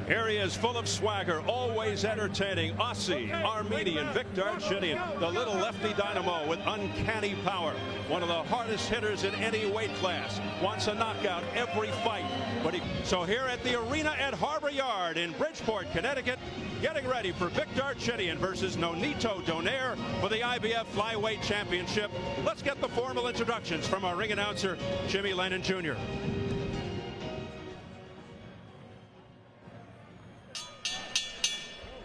Here he is, full of swagger, always entertaining. Aussie, Armenian, DonaireXdarchinyan, the little lefty dynamo with uncanny power. One of the hardest hitters in any weight class. Wants a knockout every fight. So here at the arena at Harbor Yard in Bridgeport, Connecticut, getting ready for DonaireXdarchinyan versus Donaire for the IBF Flyweight Championship. Let's get the formal introductions from our ring announcer, Jimmy Lennon Jr.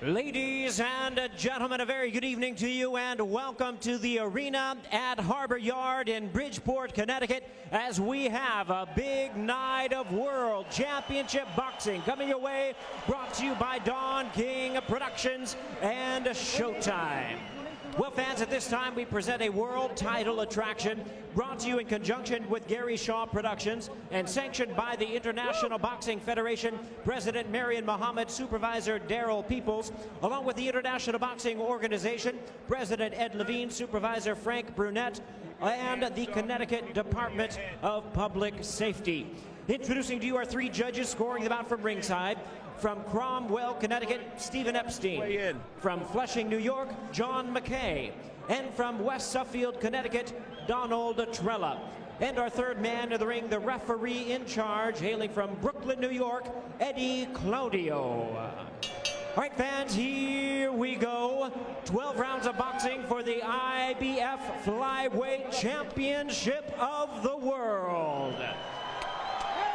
Ladies and gentlemen, a very good evening to you and welcome to the arena at Harbor Yard in Bridgeport, Connecticut, as we have a big night of World Championship Boxing coming your way, brought to you by Don King Productions and Showtime. Well, fans, at this time we present a world title attraction brought to you in conjunction with Gary Shaw Productions and sanctioned by the International Boxing Federation, President Marion Muhammad, Supervisor Daryl Peoples, along with the International Boxing Organization, President Ed Levine, Supervisor Frank Brunette, and the Connecticut Department of Public Safety. Introducing to you our three judges scoring the bout from ringside. From Cromwell, Connecticut, Stephen Epstein. From Flushing, New York, John McKay. And from West Suffield, Connecticut, Donald Trella. And our third man in the ring, the referee in charge, hailing from Brooklyn, New York, Eddie Claudio. All right, fans, here we go. 12 rounds of boxing for the IBF Flyweight Championship of the World.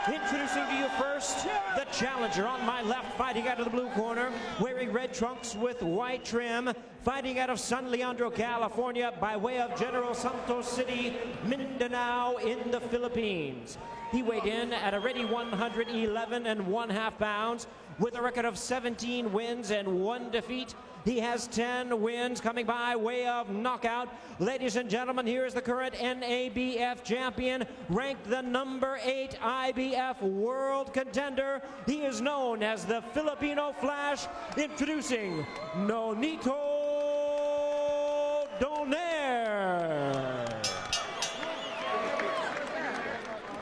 Introducing to you first, the challenger on my left, fighting out of the blue corner, wearing red trunks with white trim, fighting out of San Leandro, California, by way of General Santos City, Mindanao in the Philippines. He weighed in at a ready 111 1/2 pounds, with a record of 17 wins and 1 defeat. He has 10 wins coming by way of knockout. Ladies and gentlemen, here is the current NABF champion, ranked the #8 IBF world contender. He is known as the Filipino Flash, introducing Nonito Donaire.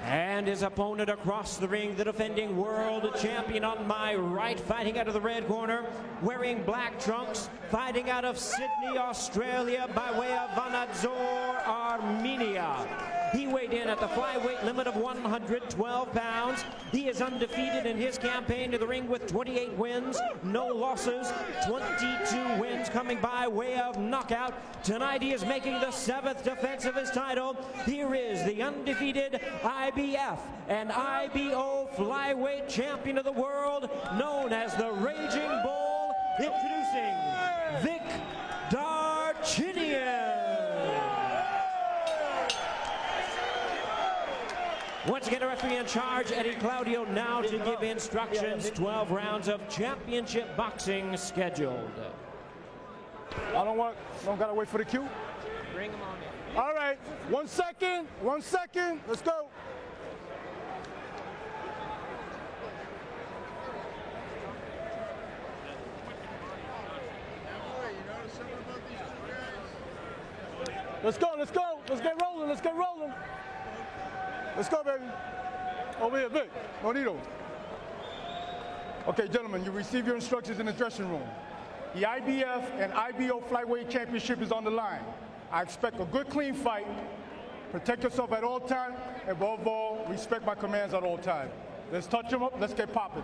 And his opponent across the ring, the defending world champion on my right, fighting out of the red corner, wearing black trunks, fighting out of Sydney, Australia, by way of Vanadzor, Armenia. He weighed in at the flyweight limit of 112 pounds. He is undefeated in his campaign to the ring with 28 wins, no losses, 22 wins coming by way of knockout. Tonight he is making the 7th defense of his title. Here is the undefeated IBF and IBO flyweight champion of the world, known as the Raging Bull, introducing DonaireXdarchinyan. Once again, a referee in charge, Eddie Claudio, now to give instructions. 12 rounds of championship boxing scheduled. Don't gotta wait for the cue. Bring him on in. All right, 1 second, let's go. Let's go, let's get rolling. Let's go, baby. Over here, Vic, Nonito. Okay, gentlemen, you receive your instructions in the dressing room. The IBF and IBO Flyweight Championship is on the line. I expect a good, clean fight. Protect yourself at all times, and above all, respect my commands at all times. Let's touch them up, let's get popping.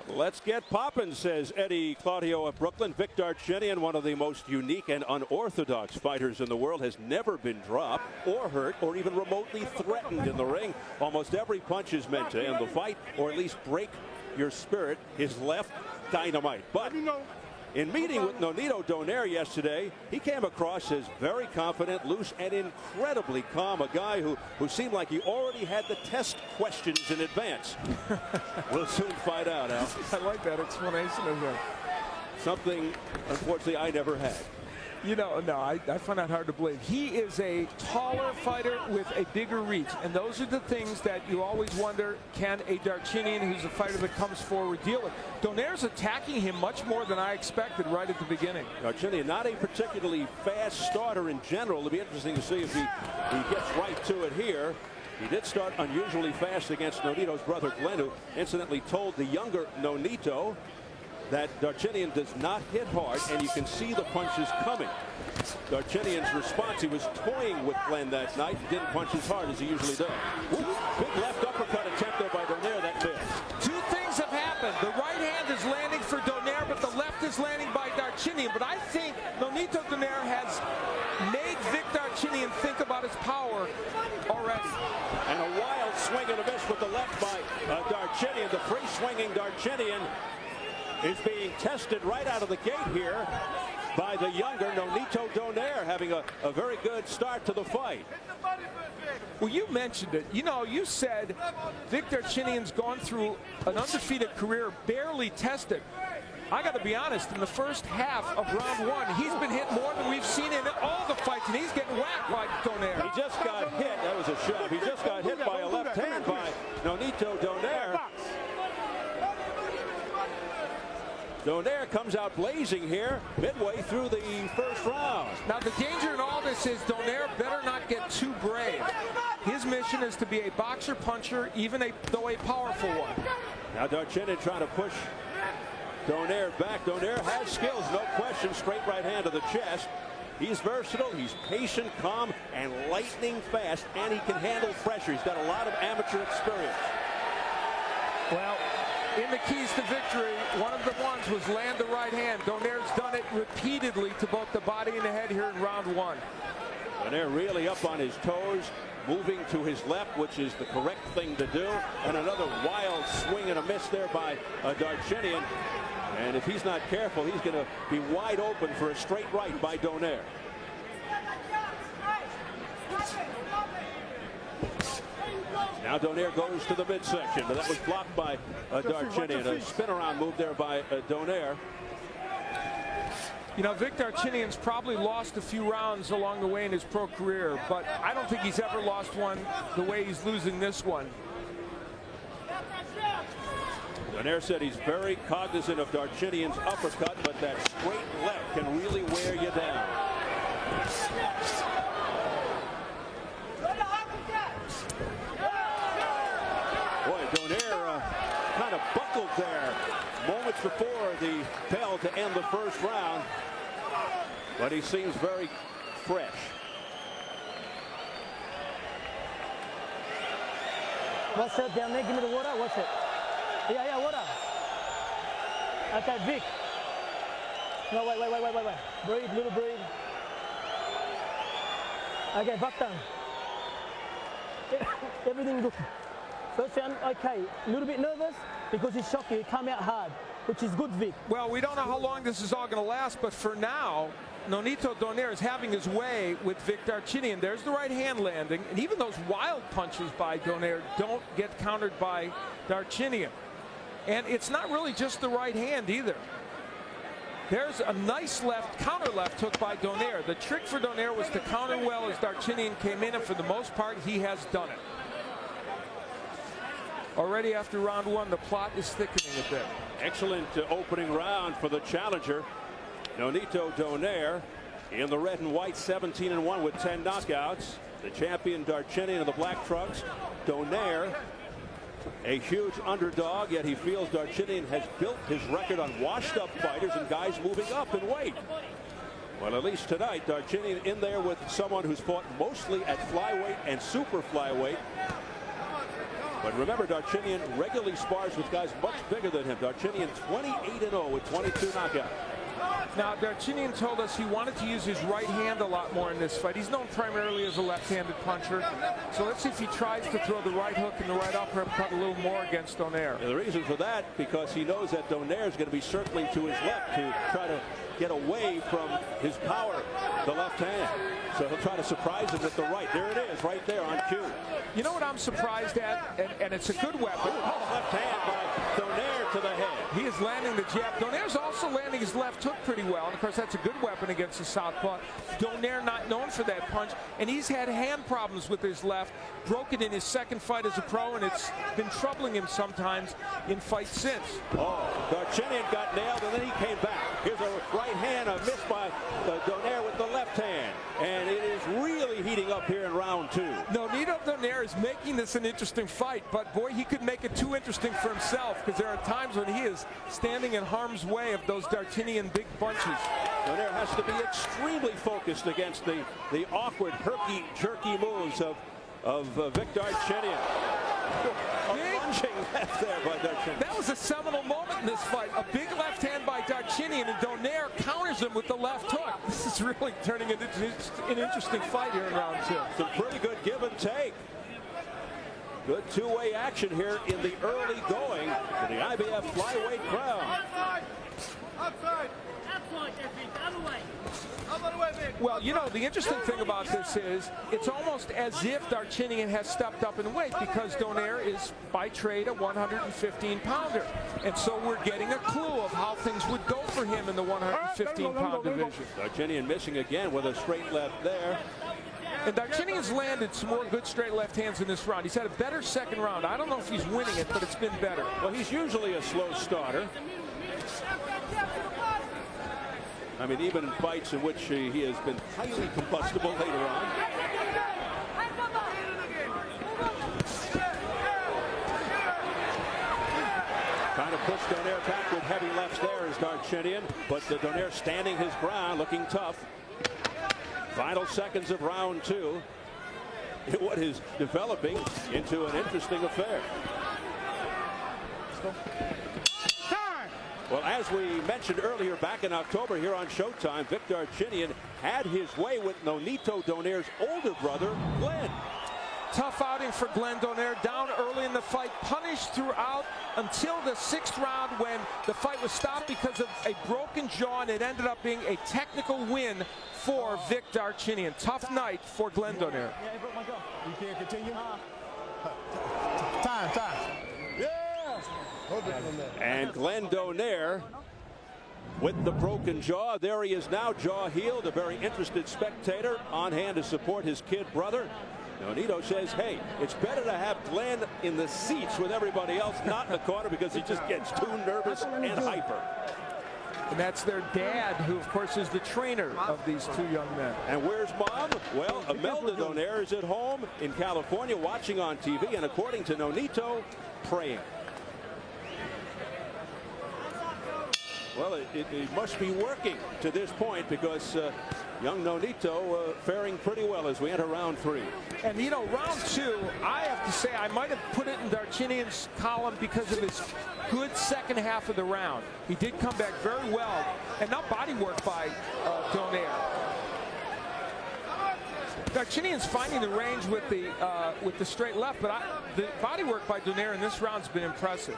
Let's get poppin', says Eddie Claudio of Brooklyn. DonaireXdarchinyan, one of the most unique and unorthodox fighters in the world, has never been dropped or hurt or even remotely threatened in the ring. Almost every punch is meant to end the fight or at least break your spirit. His left, dynamite. But in meeting with Nonito Donaire yesterday, he came across as very confident, loose, and incredibly calm. A guy who seemed like he already had the test questions in advance. We'll soon find out, Al. I like that explanation of him. Something, unfortunately, I never had. You know, no, I find that hard to believe. He is a taller fighter with a bigger reach, and those are the things that you always wonder, can a Darchinyan, who's a fighter that comes forward, deal with? Donaire's attacking him much more than I expected right at the beginning. Darchinyan, not a particularly fast starter in general. It'll be interesting to see if he gets right to it here. He did start unusually fast against Nonito's brother Glenn, who incidentally told the younger Nonito that Darchinyan does not hit hard, and you can see the punches coming. Darchinyan's response, he was toying with Glenn that night, didn't punch as hard as he usually does. Big left uppercut attempt there by Donaire, that missed. Two things have happened. The right hand is landing for Donaire, but the left is landing by Darchinyan. But I think Nonito Donaire has made Vic Darchinyan think about his power already. And a wild swing and a miss with the left by Darchinyan. The free-swinging Darchinyan is being tested right out of the gate here by the younger Nonito Donaire, having a very good start to the fight. Well, you mentioned it. You know, you said Vic Darchinyan's gone through an undefeated career, barely tested. I got to be honest, in the first half of round one, he's been hit more than we've seen in all the fights, and he's getting whacked by Donaire. He just got hit. That was a shove. He just got hit by a left hand by Nonito Donaire. Donaire comes out blazing here midway through the first round. Now, the danger in all this is Donaire better not get too brave. His mission is to be a boxer-puncher, even though a powerful one. Now Darchinyan trying to push Donaire back. Donaire has skills, no question. Straight right hand to the chest. He's versatile, he's patient, calm, and lightning fast, and he can handle pressure. He's got a lot of amateur experience. Well, in the keys to victory, one of the ones was land the right hand. Donaire's done it repeatedly to both the body and the head here in round one. Donaire really up on his toes, moving to his left, which is the correct thing to do. And another wild swing and a miss there by Darchinyan. And if he's not careful, he's going to be wide open for a straight right by Donaire. Now Donaire goes to the midsection, but that was blocked by Darchinyan. A spin around move there by Donaire. You know, Vic Darchinyan's probably lost a few rounds along the way in his pro career, but I don't think he's ever lost one the way he's losing this one. Donaire said he's very cognizant of Darchinyan's uppercut, but that straight left can really wear you down. Boy, Donaire kind of buckled there moments before the bell to end the first round, but he seems very fresh. What's up down there? Give me the water. What's it? Yeah, water. Okay, Vic. No, wait. Breathe, little breathe. Okay, back down. Everything good. First round, okay. A little bit nervous because he's shocking. He come out hard, which is good, Vic. Well, we don't know how long this is all going to last, but for now, Nonito Donaire is having his way with Vic Darchinyan. There's the right hand landing, and even those wild punches by Donaire don't get countered by Darchinyan. And it's not really just the right hand either. There's a nice left, counter left hook by Donaire. The trick for Donaire was to counter well as Darchinyan came in, and for the most part, he has done it. Already after round one, the plot is thickening a bit. Excellent opening round for the challenger. Nonito Donaire in the red and white, 17-1 with 10 knockouts. The champion Darchinyan of the Black Trucks. Donaire, a huge underdog, yet he feels Darchinyan has built his record on washed-up fighters and guys moving up in weight. Well, at least tonight, Darchinyan in there with someone who's fought mostly at flyweight and super flyweight. But remember, Darchinyan regularly spars with guys much bigger than him. Darchinyan 28-0 with 22 knockouts. Now, Darchinyan told us he wanted to use his right hand a lot more in this fight. He's known primarily as a left-handed puncher. So let's see if he tries to throw the right hook and the right uppercut a little more against Donaire. And the reason for that, because he knows that Donaire is going to be circling to his left to try to get away from his power, the left hand. So he'll try to surprise him with the right. There it is, right there on cue. You know what I'm surprised at, and it's a good weapon. Left hand by Donaire to the head. He is landing the jab. Donaire's also landing his left hook pretty well, and of course that's a good weapon against the southpaw. Donaire not known for that punch, and he's had hand problems with his left, broke it in his second fight as a pro, and it's been troubling him sometimes in fights since. Oh, Darchinyan got nailed, and then he came back. Here's a right hand, a miss by Donaire with the left hand, and it is really heating up here in round 2. Nonito Donaire is making this an interesting fight, but boy, he could make it too interesting for himself, because there are times when he is standing in harm's way of those Darchinyan big punches. Donaire has to be extremely focused against the awkward, herky-jerky moves of Vic Darchinyan. Lunging left there by Darchinyan. That was a seminal moment in this fight. A big left hand by Darchinyan, and Donaire counters him with the left hook. This is really turning into an interesting fight here in round 2. Some pretty good give and take. Good two-way action here in the early going for the IBF flyweight crown. Outside. Well, you know, the interesting thing about this is it's almost as if Darchinyan has stepped up in weight, because Donaire is by trade a 115-pounder. And so we're getting a clue of how things would go for him in the 115-pound division. Darchinyan missing again with a straight left there. And Darchinyan's landed some more good straight left hands in this round. He's had a better second round. I don't know if he's winning it, but it's been better. Well, he's usually a slow starter. I mean, even in fights in which he has been highly combustible later on. Trying to push Donaire back with heavy lefts there is Darchinyan, but Donaire standing his ground, looking tough. Final seconds of round 2. What is developing into an interesting affair. Well, as we mentioned earlier, back in October here on Showtime, Vic Darchinyan had his way with Nonito Donaire's older brother, Glenn. Tough outing for Glenn Donaire, down early in the fight, punished throughout until the 6th round when the fight was stopped because of a broken jaw, and it ended up being a technical win for Vic Darchinyan. Tough night for Glenn Donaire. Yeah, he broke my jaw. You can't continue? Time. Yeah! And Glenn Donaire with the broken jaw. There he is now, jaw healed, a very interested spectator on hand to support his kid brother. Nonito says, hey, it's better to have Glenn in the seats with everybody else, not in the corner, because he just gets too nervous and hyper. And that's their dad, who, of course, is the trainer of these two young men. And where's Mom? Well, Imelda Donaire is at home in California watching on TV, and according to Nonito, praying. Well, it must be working to this point, because young Nonito faring pretty well as we enter round 3. And, you know, round 2, I have to say, I might have put it in Darchinyan's column because of his good second half of the round. He did come back very well, and now body work by Donaire. Darchinyan's finding the range with the straight left, but the body work by Donaire in this round has been impressive.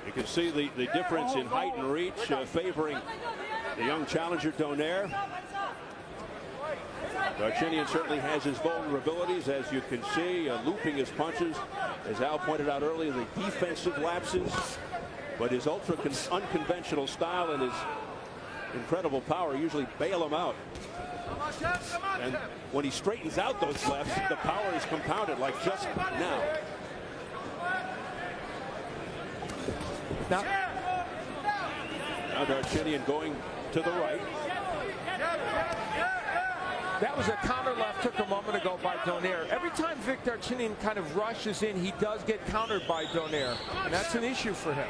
You can see the difference in height and reach favoring the young challenger Donaire. Darchinyan certainly has his vulnerabilities, as you can see, looping his punches. As Al pointed out earlier, the defensive lapses, but his unconventional style and his incredible power usually bail him out. And when he straightens out those lefts, the power is compounded, like just now. Now Darchinyan going to the right. That was a counter left hook a moment ago by Donaire. Every time Vic Darchinyan kind of rushes in, he does get countered by Donaire, and that's an issue for him.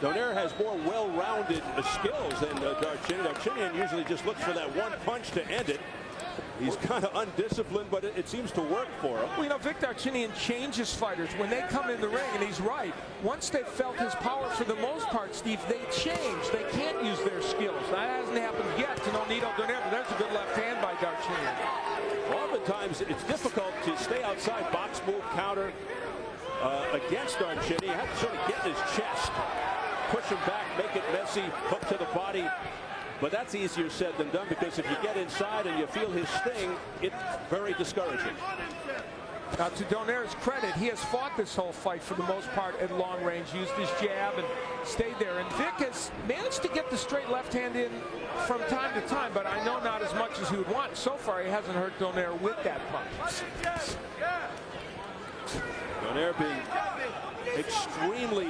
Donaire has more well-rounded skills than Darchinyan. Darchinyan usually just looks for that one punch to end it. He's kind of undisciplined, but it seems to work for him. Well, you know, Vic Darchinyan changes fighters when they come in the ring, and he's right. Once they've felt his power, for the most part, Steve, they change. They can't use their skills. That hasn't happened yet to Nonito Donaire, but there's a good left hand by Darchinyan. Oftentimes, it's difficult to stay outside box move counter against Darchinyan. You have to sort of get in his chest, push him back, make it Juicy hook to the body. But that's easier said than done, because if you get inside and you feel his sting, it's very discouraging. Now, to Donaire's credit, he has fought this whole fight for the most part at long range, used his jab and stayed there. And Vic has managed to get the straight left hand in from time to time, but I know not as much as he would want. So far, he hasn't hurt Donaire with that punch. Donaire being extremely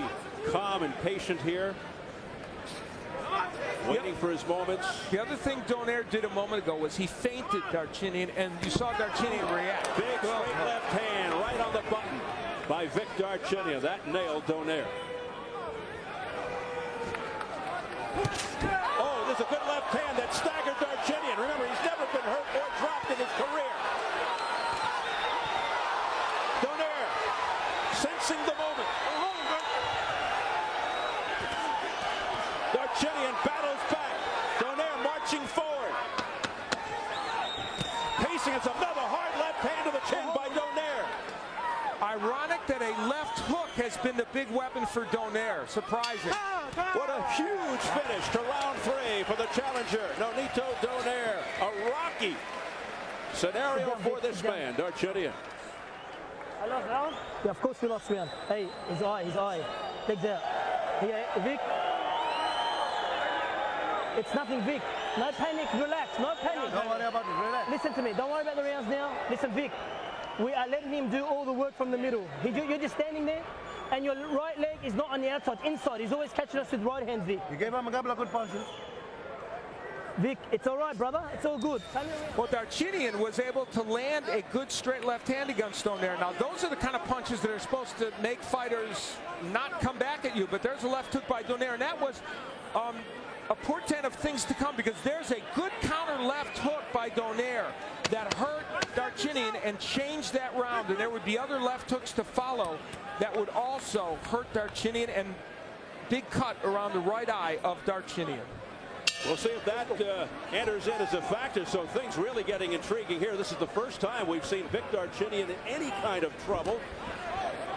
calm and patient here, waiting for his moments. The other thing Donaire did a moment ago was he feinted Darchinyan, and you saw Darchinyan react. Big straight left hand right on the button by Vic Darchinyan. That nailed Donaire. Oh, there's a good left hand that staggered Darchinyan. Remember, he's never been hurt or dropped in his career. Donaire sensing the moment. Darchinyan battles back. Donaire marching forward. Pacing. It's another hard left hand to the chin by Donaire. Ironic that a left hook has been the big weapon for Donaire. Surprising. What a huge finish to round 3 for the challenger, Nonito Donaire. A rocky scenario for this man, Darchinyan. I lost round? Yeah, of course we lost round. Hey, his eye. Like that. Here, Vic. It's nothing, Vic. No panic, relax, no panic. Don't worry about it, relax. Listen to me, don't worry about the rounds now. Listen, Vic, we are letting him do all the work from the middle. You're just standing there, and your right leg is not on the outside, inside. He's always catching us with right hand, Vic. You gave him a couple of good punches. Vic, it's all right, brother. It's all good. Well, Darchinyan was able to land a good straight left hand against Donaire. Now, those are the kind of punches that are supposed to make fighters not come back at you, but there's a left hook by Donaire, and that was a portent of things to come, because there's a good counter left hook by Donaire that hurt Darchinyan and changed that round, and there would be other left hooks to follow that would also hurt Darchinyan, and big cut around the right eye of Darchinyan. We'll see if that enters in as a factor. So things really getting intriguing here. This is the first time we've seen Vic Darchinyan in any kind of trouble.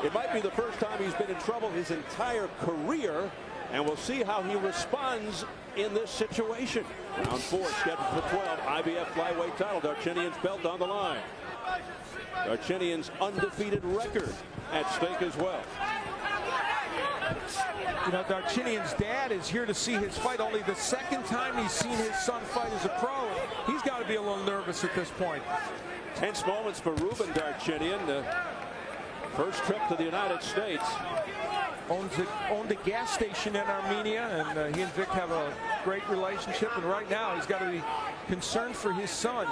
It might be the first time he's been in trouble his entire career, and we'll see how he responds in this situation. Round 4 scheduled for 12, IBF flyweight title. Darchinyan's belt on the line. Darchinyan's undefeated record at stake as well. You know, Darchinyan's dad is here to see his fight. Only the second time he's seen his son fight as a pro. He's got to be a little nervous at this point. Tense moments for Ruben Darchinyan. First trip to the United States. Owned a gas station in Armenia, and he and Vic have a great relationship, and right now he's got to be concerned for his son.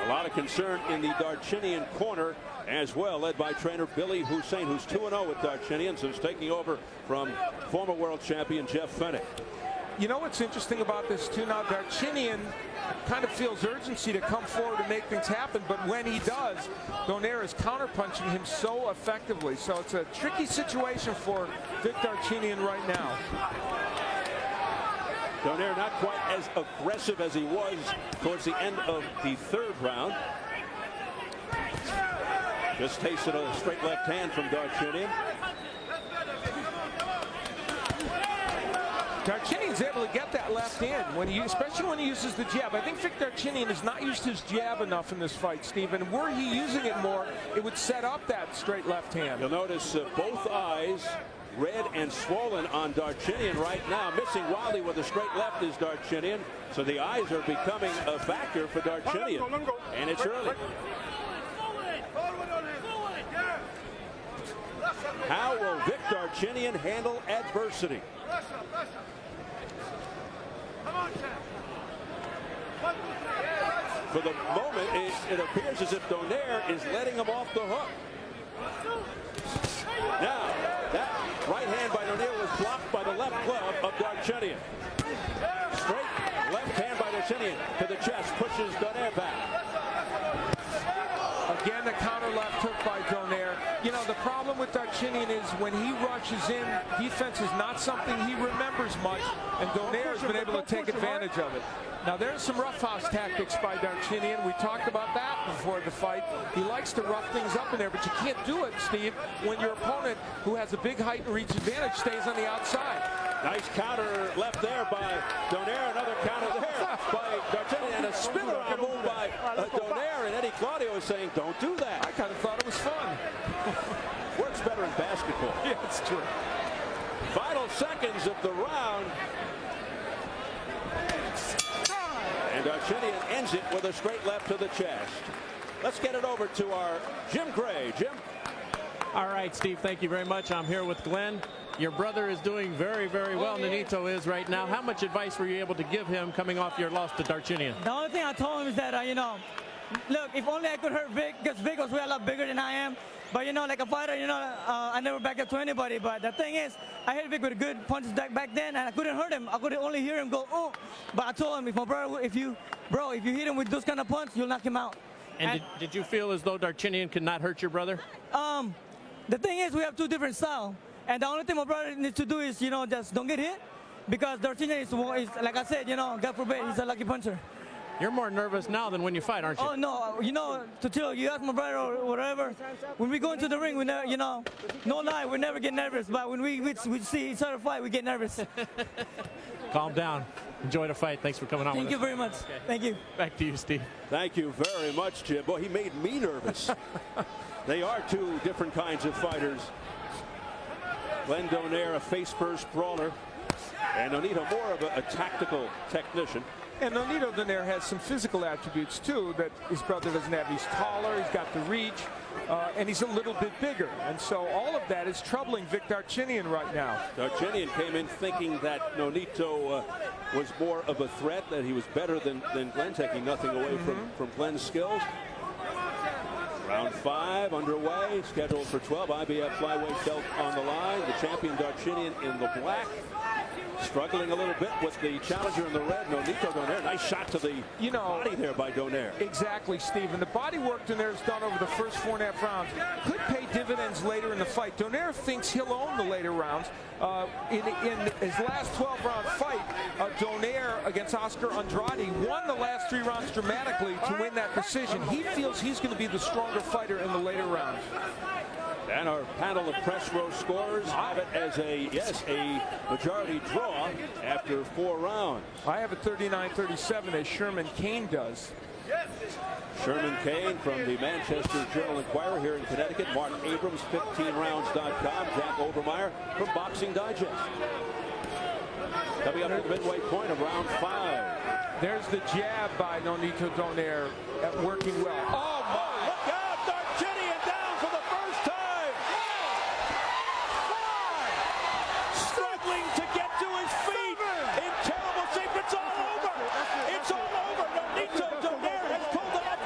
A lot of concern in the Darchinyan corner as well, led by trainer Billy Hussein, who's 2-0 with Darchinyan, so he's taking over from former world champion Jeff Fenech. You know what's interesting about this too? Now Darchinyan kind of feels urgency to come forward and make things happen, but when he does, Donaire is counterpunching him so effectively. So it's a tricky situation for Vic Darchinyan right now. Donaire not quite as aggressive as he was towards the end of the 3rd round. Just tasted a straight left hand from Darchinyan. Darchinyan's able to get that left in, especially when he uses the jab. I think Vic Darchinyan has not used his jab enough in this fight, Steve, and were he using it more, it would set up that straight left hand. You'll notice both eyes red and swollen on Darchinyan right now. Missing wildly with a straight left is Darchinyan, so the eyes are becoming a factor for Darchinyan, and it's early. How will Vic Darchinyan handle adversity? For the moment, it appears as if Donaire is letting him off the hook. Now, that right hand by Donaire was blocked by the left glove of Darchinyan. Straight left hand by Darchinyan to the chest, pushes Donaire back. Again, the counter left hook by Donaire. You know, the problem with Darchinyan is when he rushes in, defense is not something he remembers much, and Donaire has been able to take advantage of it. Now, there's some roughhouse tactics by Darchinyan. We talked about that before the fight. He likes to rough things up in there, but you can't do it, Steve, when your opponent, who has a big height and reach advantage, stays on the outside. Nice counter left there by Donaire. Another counter there by Darchinyan. And a spin-around move by Donaire. And Eddie Claudio is saying, don't do that. I kind of thought it was fun. Works better in basketball. Yeah, it's true. Final seconds of the round. And Darchinyan ends it with a straight left to the chest. Let's get it over to our Jim Gray. Jim. All right, Steve, thank you very much. I'm here with Glenn. Your brother is doing very, very well. Nonito is right now. How much advice were you able to give him coming off your loss to Darchinyan? The only thing I told him is that, look, if only I could hurt Vic, because Vic was way a lot bigger than I am. But, like a fighter, I never back up to anybody. But the thing is, I hit Vic with good punches back then, and I couldn't hurt him. I could only hear him go, oh. But I told him, if you hit him with those kind of punches, you'll knock him out. And did you feel as though Darchinyan could not hurt your brother? The thing is, we have two different styles. And the only thing my brother needs to do is, just don't get hit. Because Darchinyan is, like I said, God forbid, he's a lucky puncher. You're more nervous now than when you fight, aren't you? Oh, no. To tell you, ask my brother or whatever. When we go into the ring, we never, no lie, we never get nervous. But when we see each other fight, we get nervous. Calm down. Enjoy the fight. Thanks for coming on with us. Thank you very much. Okay. Thank you. Back to you, Steve. Thank you very much, Jim. Boy, he made me nervous. They are two different kinds of fighters. Glenn Donaire, a face-first brawler, and Nonito more of a tactical technician. And Nonito Donaire has some physical attributes, too, that his brother doesn't have. He's taller, he's got the reach, and he's a little bit bigger. And so all of that is troubling Vic Darchinyan right now. Darchinyan came in thinking that Nonito was more of a threat, that he was better than Glenn, taking nothing away from Glenn's skills. Round 5 underway, scheduled for 12. IBF flyweight belt on the line. The champion Darchinyan in the black. Struggling a little bit with the challenger in the red, Nonito Donaire. Nice shot to the body there by Donaire. Exactly, Steve. And the body work Donaire's done over the first 4.5 rounds could pay dividends later in the fight. Donaire thinks he'll own the later rounds. In his last 12-round fight, Donaire against Oscar Andrade won the last 3 rounds dramatically to win that decision. He feels he's going to be the stronger fighter in the later rounds. And our panel of press row scorers have it as a majority draw after 4 rounds. I have a 39-37 as Sherman Cain does. Sherman Cain from the Manchester Journal-Inquirer here in Connecticut. Mark Abrams, 15rounds.com. Jack Overmeyer from Boxing Digest. Coming up at the midway point of round 5. There's the jab by Nonito Donaire working well. Oh, my! Look out! Darchinyan down for the first time! Struggling to get to his feet! In terrible shape. It's all over! It's all over! Nonito Donaire has pulled off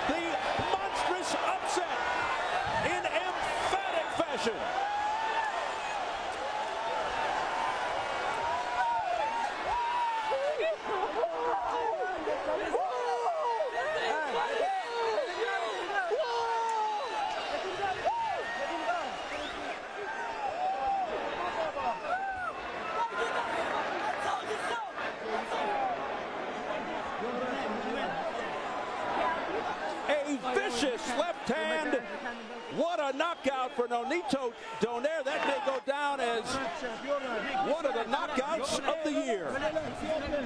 the monstrous upset in emphatic fashion. Vicious left hand. What a knockout for Nonito Donaire. That may go down as one of the knockouts of the year,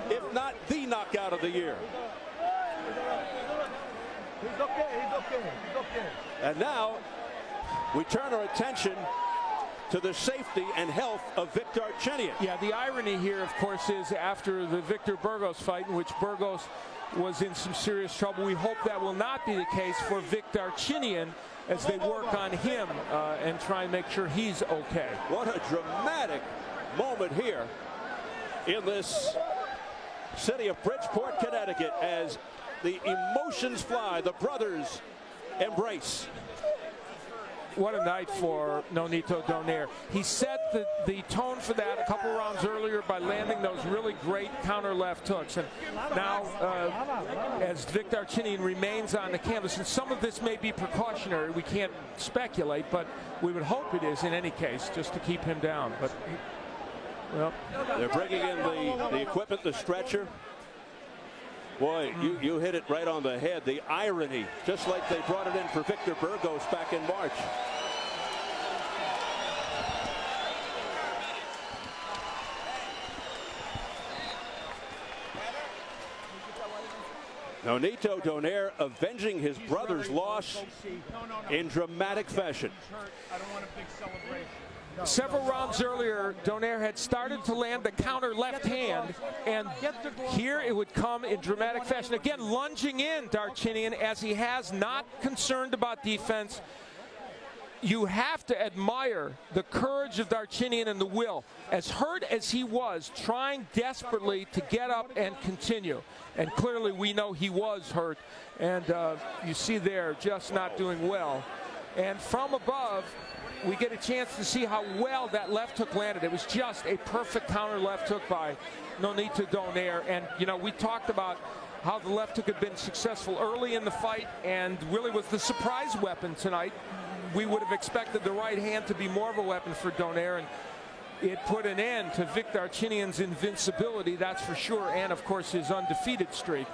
if not the knockout of the year. He's okay. And now we turn our attention to the safety and health of Vic Darchinyan. Yeah, the irony here, of course, is after the Victor Burgos fight, in which Burgos was in some serious trouble. We hope that will not be the case for Vic Darchinyan as they work on him and try and make sure he's okay. What a dramatic moment here in this city of Bridgeport, Connecticut, as the emotions fly, the brothers embrace. What a night for Nonito Donaire. He set the tone for that a couple rounds earlier by landing those really great counter left hooks. And now, as Vic Darchinyan remains on the canvas, and some of this may be precautionary, we can't speculate, but we would hope it is in any case, just to keep him down. But, well, they're bringing in the equipment, the stretcher. Boy, you hit it right on the head. The irony, just like they brought it in for Victor Burgos back in March. Nonito Donaire avenging his brother's loss in dramatic fashion. Several rounds earlier, Donaire had started to land the counter left hand, and here it would come in dramatic fashion. Again, lunging in Darchinyan, as he has, not concerned about defense. You have to admire the courage of Darchinyan and the will. As hurt as he was, trying desperately to get up and continue. And clearly we know he was hurt. And you see there, just not doing well. And from above, we get a chance to see how well that left hook landed. It was just a perfect counter left hook by Nonito Donaire. And, you know, we talked about how the left hook had been successful early in the fight and really was the surprise weapon tonight. We would have expected the right hand to be more of a weapon for Donaire, and it put an end to Vic Darchinyan's invincibility, that's for sure, and of course his undefeated streak.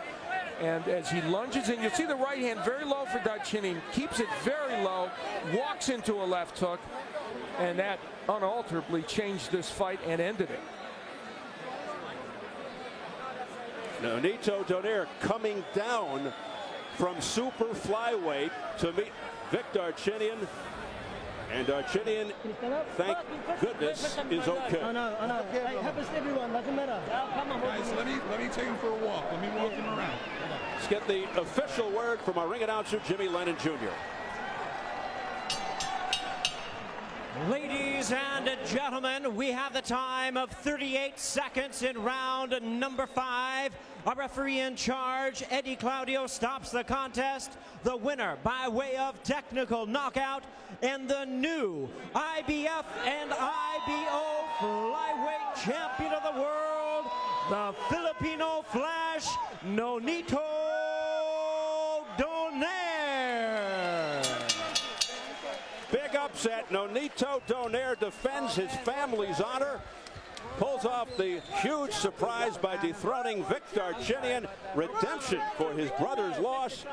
And as he lunges in, you'll see the right hand very low for Darchinyan, keeps it very low, walks into a left hook, and that unalterably changed this fight and ended it. Nonito Donaire coming down from super flyweight to meet Vic Darchinyan, and Darchinyan, thank goodness, is okay. No. It happens to everyone, doesn't matter. Guys, let me take him for a walk. Let me walk him around. Let's get the official word from our ring announcer, Jimmy Lennon Jr. Ladies and gentlemen, we have the time of 38 seconds in round number 5. Our referee in charge, Eddie Claudio, stops the contest. The winner by way of technical knockout and the new IBF and IBO flyweight champion of the world, the Filipino Flash, Nonito Donaire. Big upset. Nonito Donaire defends his family's honor, pulls off the huge surprise by dethroning Vic Darchinyan. Redemption for his brother's loss.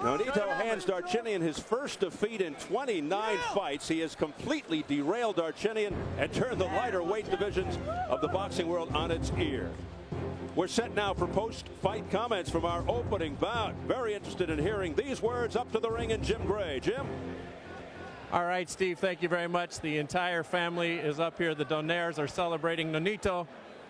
Nonito hands Darchinyan his first defeat in 29 fights. He has completely derailed Darchinyan and turned the lighter weight divisions of the boxing world on its ear. We're set now for post-fight comments from our opening bout. Very interested in hearing these words. Up to the ring and Jim Gray. Jim? All right, Steve, thank you very much. The entire family is up here. The Donaires are celebrating. Nonito,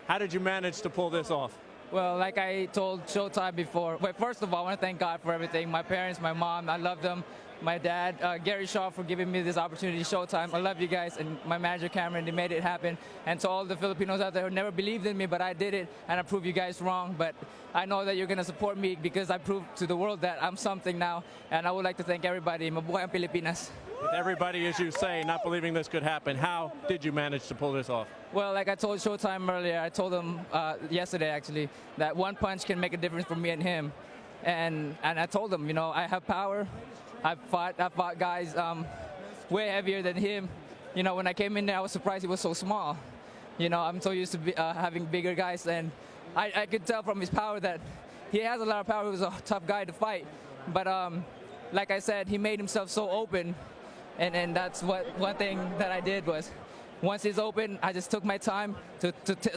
how did you manage to pull this off? Well, like I told Showtime before, but first of all, I want to thank God for everything. My parents, my mom, I love them. My dad, Gary Shaw, for giving me this opportunity, Showtime. I love you guys, and my manager, Cameron, they made it happen. And to all the Filipinos out there who never believed in me, but I did it, and I proved you guys wrong. But I know that you're going to support me because I proved to the world that I'm something now. And I would like to thank everybody. Mabuhay ang Pilipinas. With everybody, as you say, not believing this could happen, how did you manage to pull this off? Well, like I told Showtime earlier, I told him yesterday, actually, that one punch can make a difference for me and him. And I told him, you know, I have power. I fought guys way heavier than him. You know, when I came in there, I was surprised he was so small. You know, I'm so used to having bigger guys, and I could tell from his power that he has a lot of power. He was a tough guy to fight. But like I said, he made himself so open, and that's one thing that I did was, once he's open, I just took my time to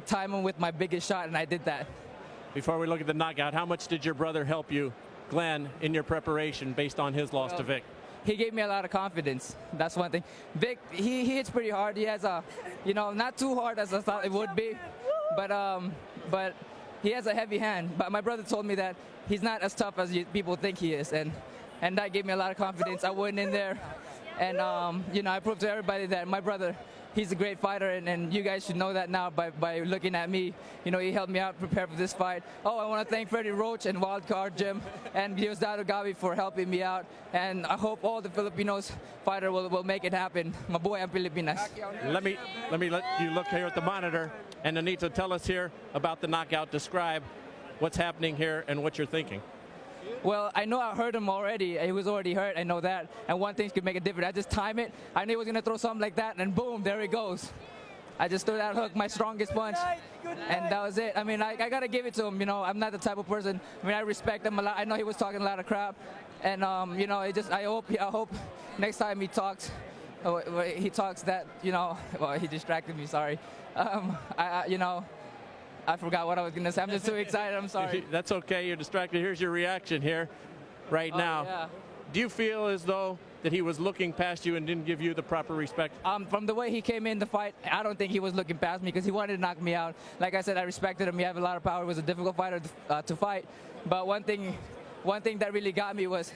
time him with my biggest shot, and I did that. Before we look at the knockout, how much did your brother help you, Glenn, in your preparation based on his loss to Vic? He gave me a lot of confidence. That's one thing. Vic, he hits pretty hard. He has a, you know, not too hard as I thought it would be, but he has a heavy hand. But my brother told me that he's not as tough as people think he is, and that gave me a lot of confidence. I went in there, and you know, I proved to everybody that my brother, he's a great fighter, and you guys should know that now by looking at me. You know, he helped me out prepare for this fight. Oh, I want to thank Freddie Roach and Wildcard Jim and Diosdado Gabi for helping me out. And I hope all the Filipinos fighter will make it happen. Mabuhay ang Pilipinas. Let me let you look here at the monitor. And Nonito, tell us here about the knockout. Describe what's happening here and what you're thinking. Well, I know I hurt him already. He was already hurt. I know that. And one thing could make a difference. I just time it. I knew he was going to throw something like that, and boom, there he goes. I just threw that hook, my strongest punch, and that was it. I mean, I got to give it to him. You know, I'm not the type of person. I mean, I respect him a lot. I know he was talking a lot of crap, and you know, I hope next time he talks that, you know, well, he distracted me. Sorry. You know, I forgot what I was gonna say. I'm just too excited. I'm sorry. That's okay. You're distracted. Here's your reaction here right now. Yeah. Do you feel as though that he was looking past you and didn't give you the proper respect? From the way he came in the fight, I don't think he was looking past me because he wanted to knock me out. Like I said, I respected him. He had a lot of power. He was a difficult fighter to fight. But one thing that really got me was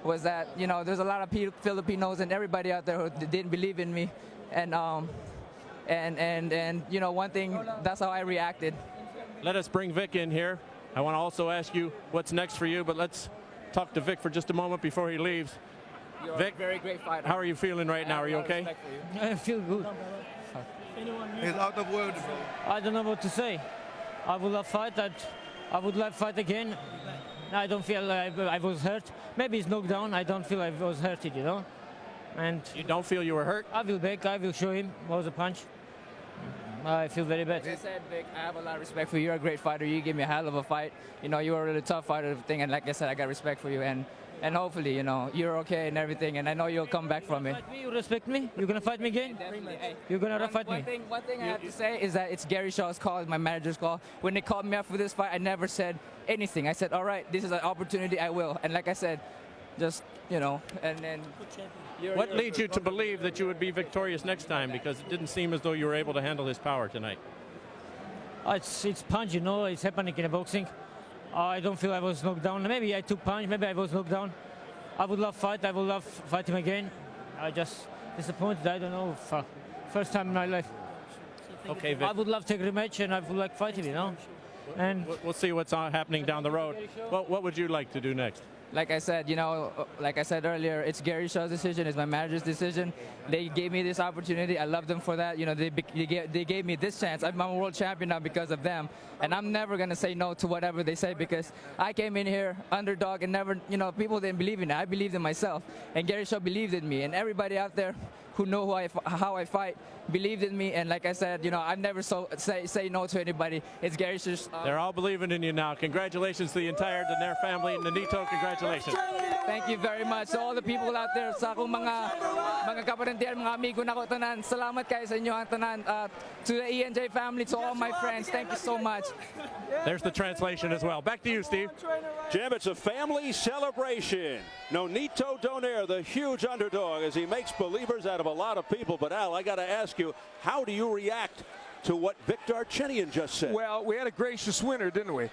that, you know, there's a lot of Filipinos and everybody out there who didn't believe in me, and you know, one thing, that's how I reacted. Let us bring Vic in here. I want to also ask you what's next for you, but let's talk to Vic for just a moment before he leaves. You're Vic, a very great fighter. how are you feeling right now? Are you okay? I feel good. He's out of words, bro. I don't know what to say. I would love fight. I would like fight again. I don't feel I was hurt. Maybe it's knocked down. I don't feel I was hurted, you know. And You don't feel you were hurt? I will back. I will show him what was the punch. I feel very bad. Like I said, Vic, I have a lot of respect for you. You're a great fighter. You gave me a hell of a fight. You know, you were a really tough fighter, and like I said, I got respect for you. And hopefully, you know, you're okay and everything, and I know you'll come back from it. Fight me, you respect me? You're gonna fight me again? Definitely. Hey, You're gonna fight me? One thing I have to say is that it's Gary Shaw's call, it's my manager's call. When they called me up for this fight, I never said anything. I said, all right, this is an opportunity, I will. And like I said, just, you know, and then... What leads you to believe that you would be victorious next time? Because it didn't seem as though you were able to handle his power tonight. It's punch, you know. It's happening in the boxing. I don't feel I was knocked down. Maybe I took punch. Maybe I was knocked down. I would love fight. I would love fight him again. I just disappointed. I don't know. First time in my life. Okay, Vic. I would love to take a rematch, and I would like fight him, you know. And We'll see what's happening down the road. What would you like to do next? Like I said, you know, like I said earlier, it's Gary Shaw's decision. It's my manager's decision. They gave me this opportunity. I love them for that. You know, they gave me this chance. I'm a world champion now because of them. And I'm never going to say no to whatever they say because I came in here underdog and never, you know, people didn't believe in it. I believed in myself. And Gary Shaw believed in me. And everybody out there who know how I fight believed in me. And like I said, you know, I've never say no to anybody. It's Gary Shaw's. They're all believing in you now. Congratulations to the entire Donaire family. Nonito, congratulations. Thank you very much. So all the people out there, sa akong mga kaparintiyan, mga amigo na ko tanan, salamat kayo sa inyo ang tanan. To the ENJ family, to all my friends, thank you so much. There's the translation as well. Back to you, Steve. Jim, it's a family celebration. Nonito Donaire, the huge underdog, as he makes believers out of a lot of people. But Al, I got to ask you, how do you react to what Vic Darchinyan just said? Well, we had a gracious winner, didn't we?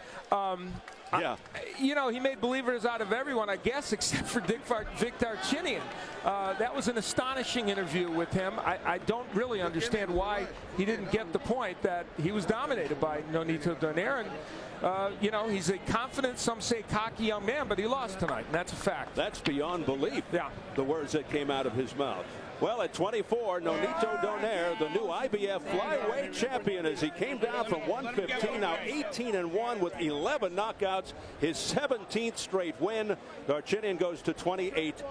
Yeah. You know, he made believers out of everyone, I guess, except for Vic Darchinyan. That was an astonishing interview with him. I don't really understand why he didn't get the point that he was dominated by Nonito Donaire. And, you know, he's a confident, some say cocky young man, but he lost tonight, and that's a fact. That's beyond belief, Yeah. the words that came out of his mouth. Well, at 24, Nonito Donaire, the new IBF flyweight champion, as he came down from 115, now 18-1 with 11 knockouts, his 17th straight win. Darchinyan goes to 28.